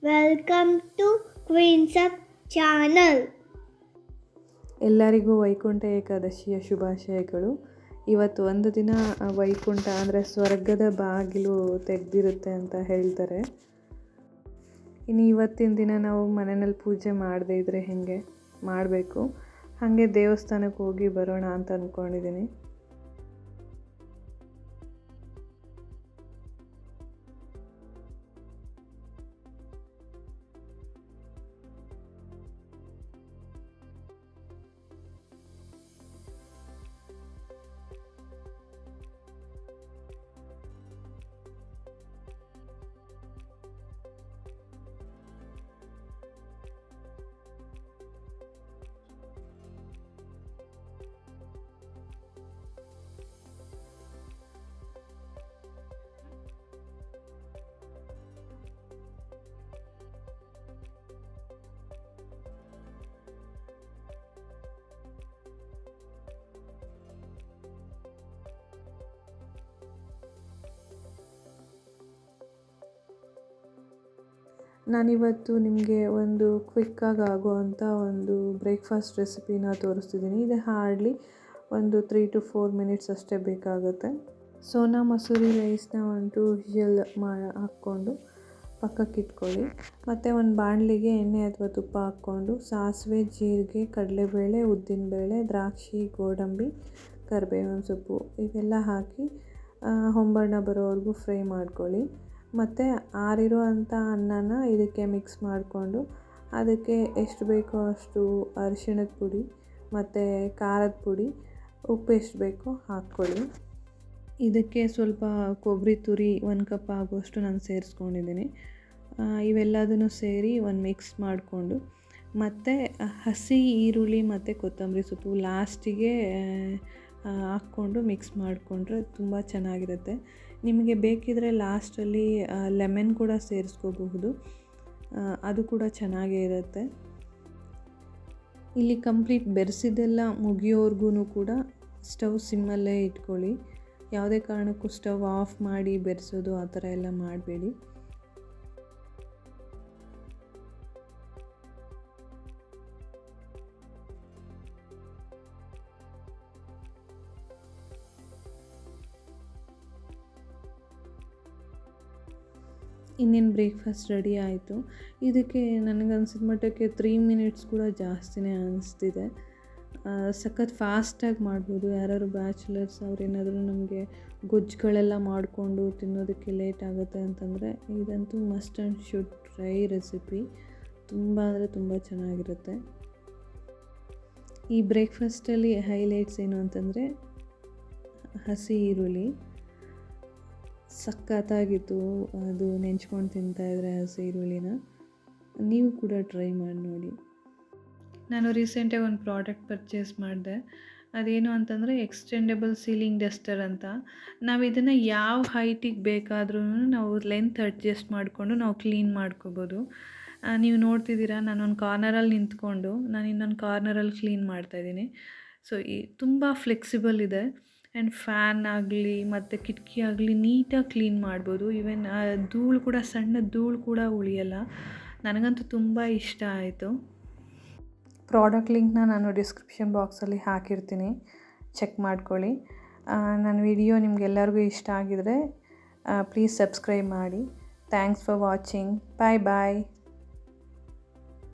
Welcome to queens up channel. ಎಲ್ಲರಿಗೂ ವೈಕುಂಠ ಏಕಾದಶಿಯ ಶುಭಾಶಯಗಳು. ಇವತ್ತು ಒಂದು ದಿನ ವೈಕುಂಠ ಅಂದರೆ ಸ್ವರ್ಗದ ಬಾಗಿಲು ತೆಗೆದಿರುತ್ತೆ ಅಂತ ಹೇಳ್ತಾರೆ. ಇನ್ನು ಇವತ್ತಿನ ದಿನ ನಾವು ಮನೆಯಲ್ಲಿ ಪೂಜೆ ಮಾಡದೇ ಇದ್ದರೆ ಹೇಗೆ ಮಾಡಬೇಕು, ಹಾಗೆ ದೇವಸ್ಥಾನಕ್ಕೆ ಹೋಗಿ ಬರೋಣ ಅಂತ ಅಂದ್ಕೊಂಡಿದ್ದೀನಿ. ನಾನಿವತ್ತು ನಿಮಗೆ ಒಂದು ಕ್ವಿಕ್ಕಾಗಿ ಆಗುವಂಥ ಒಂದು ಬ್ರೇಕ್ಫಾಸ್ಟ್ ರೆಸಿಪಿನ ತೋರಿಸ್ತಿದ್ದೀನಿ. ಇದು ಹಾರ್ಡ್ಲಿ ಒಂದು 3 to 4 ಮಿನಿಟ್ಸ್ ಅಷ್ಟೇ ಬೇಕಾಗುತ್ತೆ. ಸೋನಾ ಮಸೂರಿ ರೈಸ್ನ ಒಂದು ವಿಷಲ್ ಹಾಕ್ಕೊಂಡು ಪಕ್ಕಕ್ಕೆ ಇಟ್ಕೊಳ್ಳಿ. ಮತ್ತು ಒಂದು ಬಾಣಲಿಗೆ ಎಣ್ಣೆ ಅಥವಾ ತುಪ್ಪ ಹಾಕ್ಕೊಂಡು ಸಾಸಿವೆ, ಜೀರಿಗೆ, ಕಡಲೆಬೇಳೆ, ಉದ್ದಿನಬೇಳೆ, ದ್ರಾಕ್ಷಿ, ಗೋಡಂಬಿ, ಕರಿಬೇವಿನ ಸೊಪ್ಪು ಇವೆಲ್ಲ ಹಾಕಿ ಹೊಂಬಣ್ಣ ಬರೋವರೆಗೂ ಫ್ರೈ ಮಾಡ್ಕೊಳ್ಳಿ. ಮತ್ತು ಆರಿರೋ ಅಂಥ ಅನ್ನನ ಇದಕ್ಕೆ ಮಿಕ್ಸ್ ಮಾಡಿಕೊಂಡು ಅದಕ್ಕೆ ಎಷ್ಟು ಬೇಕೋ ಅಷ್ಟು ಅರಿಶಿಣದ ಪುಡಿ ಮತ್ತು ಖಾರದ ಪುಡಿ, ಉಪ್ಪು ಎಷ್ಟು ಬೇಕೋ ಹಾಕ್ಕೊಳ್ಳಿ. ಇದಕ್ಕೆ ಸ್ವಲ್ಪ ಕೊಬ್ಬರಿ ತುರಿ 1 ಕಪ್ ಆಗುವಷ್ಟು ನಾನು ಸೇರಿಸ್ಕೊಂಡಿದ್ದೀನಿ. ಇವೆಲ್ಲದನ್ನು ಸೇರಿ ಒಂದು ಮಿಕ್ಸ್ ಮಾಡಿಕೊಂಡು ಮತ್ತು ಹಸಿ ಈರುಳ್ಳಿ ಮತ್ತು ಕೊತ್ತಂಬರಿ ಸೊಪ್ಪು ಲಾಸ್ಟಿಗೆ ಹಾಕ್ಕೊಂಡು ಮಿಕ್ಸ್ ಮಾಡಿಕೊಂಡ್ರೆ ತುಂಬ ಚೆನ್ನಾಗಿರುತ್ತೆ. ನಿಮಗೆ ಬೇಕಿದ್ದರೆ ಲಾಸ್ಟಲ್ಲಿ ಲೆಮನ್ ಕೂಡ ಸೇರಿಸ್ಕೋಬಹುದು, ಅದು ಕೂಡ ಚೆನ್ನಾಗೇ ಇರುತ್ತೆ. ಇಲ್ಲಿ ಕಂಪ್ಲೀಟ್ ಬೆರೆಸಿದ್ದೆಲ್ಲ ಮುಗಿಯೋವರೆಗೂ ಕೂಡ ಸ್ಟವ್ ಸಿಮ್ಮಲ್ಲೇ ಇಟ್ಕೊಳ್ಳಿ. ಯಾವುದೇ ಕಾರಣಕ್ಕೂ ಸ್ಟವ್ ಆಫ್ ಮಾಡಿ ಬೆರೆಸೋದು ಆ ಥರ ಎಲ್ಲ ಮಾಡಬೇಡಿ. ಇನ್ನೇನು ಬ್ರೇಕ್ಫಾಸ್ಟ್ ರೆಡಿ ಆಯಿತು. ಇದಕ್ಕೆ ನನಗನ್ಸಿದ ಮಟ್ಟಕ್ಕೆ 3 ಮಿನಿಟ್ಸ್ ಕೂಡ ಜಾಸ್ತಿನೇ ಅನಿಸ್ತಿದೆ. ಸಖತ್ ಫಾಸ್ಟಾಗಿ ಮಾಡ್ಬೋದು. ಯಾರು ಬ್ಯಾಚುಲರ್ಸ್ ಅವರೇನಾದರೂ ನಮಗೆ ಗೊಜ್ಜುಗಳೆಲ್ಲ ಮಾಡಿಕೊಂಡು ತಿನ್ನೋದಕ್ಕೆ ಲೇಟ್ ಆಗುತ್ತೆ ಅಂತಂದರೆ ಇದಂತೂ must and should try recipe. ತುಂಬ ಅಂದರೆ ತುಂಬ ಚೆನ್ನಾಗಿರುತ್ತೆ. ಈ ಬ್ರೇಕ್ಫಾಸ್ಟಲ್ಲಿ ಹೈಲೈಟ್ಸ್ ಏನು ಅಂತಂದರೆ ಹಸಿ ಈರುಳ್ಳಿ ಸಖತ್ತಾಗಿತ್ತು. ಅದು ನೆಂಚ್ಕೊಂಡು ತಿಂತಾಯಿದ್ರೆ ಹಸಿ ಈರುಳ್ಳಿನ ನೀವು ಕೂಡ ಟ್ರೈ ಮಾಡಿ ನೋಡಿ. ನಾನು ರೀಸೆಂಟಾಗಿ ಒಂದು ಪ್ರಾಡಕ್ಟ್ ಪರ್ಚೇಸ್ ಮಾಡಿದೆ. ಅದೇನು ಅಂತಂದರೆ ಎಕ್ಸ್ಟೆಂಡೆಬಲ್ ಸೀಲಿಂಗ್ ಡಸ್ಟರ್ ಅಂತ. ನಾವು ಇದನ್ನು ಯಾವ ಹೈಟಿಗೆ ಬೇಕಾದ್ರೂ ನಾವು ಲೆಂತ್ ಅಡ್ಜಸ್ಟ್ ಮಾಡಿಕೊಂಡು ನಾವು ಕ್ಲೀನ್ ಮಾಡ್ಕೋಬೋದು. ನೀವು ನೋಡ್ತಿದ್ದೀರಾ, ನಾನೊಂದು ಕಾರ್ನರಲ್ಲಿ ನಿಂತ್ಕೊಂಡು ನಾನು ಇನ್ನೊಂದು ಕಾರ್ನರಲ್ಲಿ ಕ್ಲೀನ್ ಮಾಡ್ತಾಯಿದ್ದೀನಿ. ಸೊ ತುಂಬ ಫ್ಲೆಕ್ಸಿಬಲ್ ಇದೆ. ಆ್ಯಂಡ್ ಫ್ಯಾನ್ ಆಗಲಿ ಮತ್ತು ಕಿಟಕಿ ಆಗಲಿ ನೀಟಾಗಿ ಕ್ಲೀನ್ ಮಾಡ್ಬೋದು. ಈವನ್ ಧೂಳು ಕೂಡ, ಸಣ್ಣ ಧೂಳು ಕೂಡ ಉಳಿಯಲ್ಲ. ನನಗಂತೂ ತುಂಬ ಇಷ್ಟ ಆಯಿತು. ಪ್ರಾಡಕ್ಟ್ ಲಿಂಕ್ನ ನಾನು ಡಿಸ್ಕ್ರಿಪ್ಷನ್ ಬಾಕ್ಸಲ್ಲಿ ಹಾಕಿರ್ತೀನಿ, ಚೆಕ್ ಮಾಡ್ಕೊಳ್ಳಿ. ನನ್ನ ವಿಡಿಯೋ ನಿಮಗೆಲ್ಲರಿಗೂ ಇಷ್ಟ ಆಗಿದರೆ ಪ್ಲೀಸ್ ಸಬ್ಸ್ಕ್ರೈಬ್ ಮಾಡಿ. Thanks for watching. Bye bye.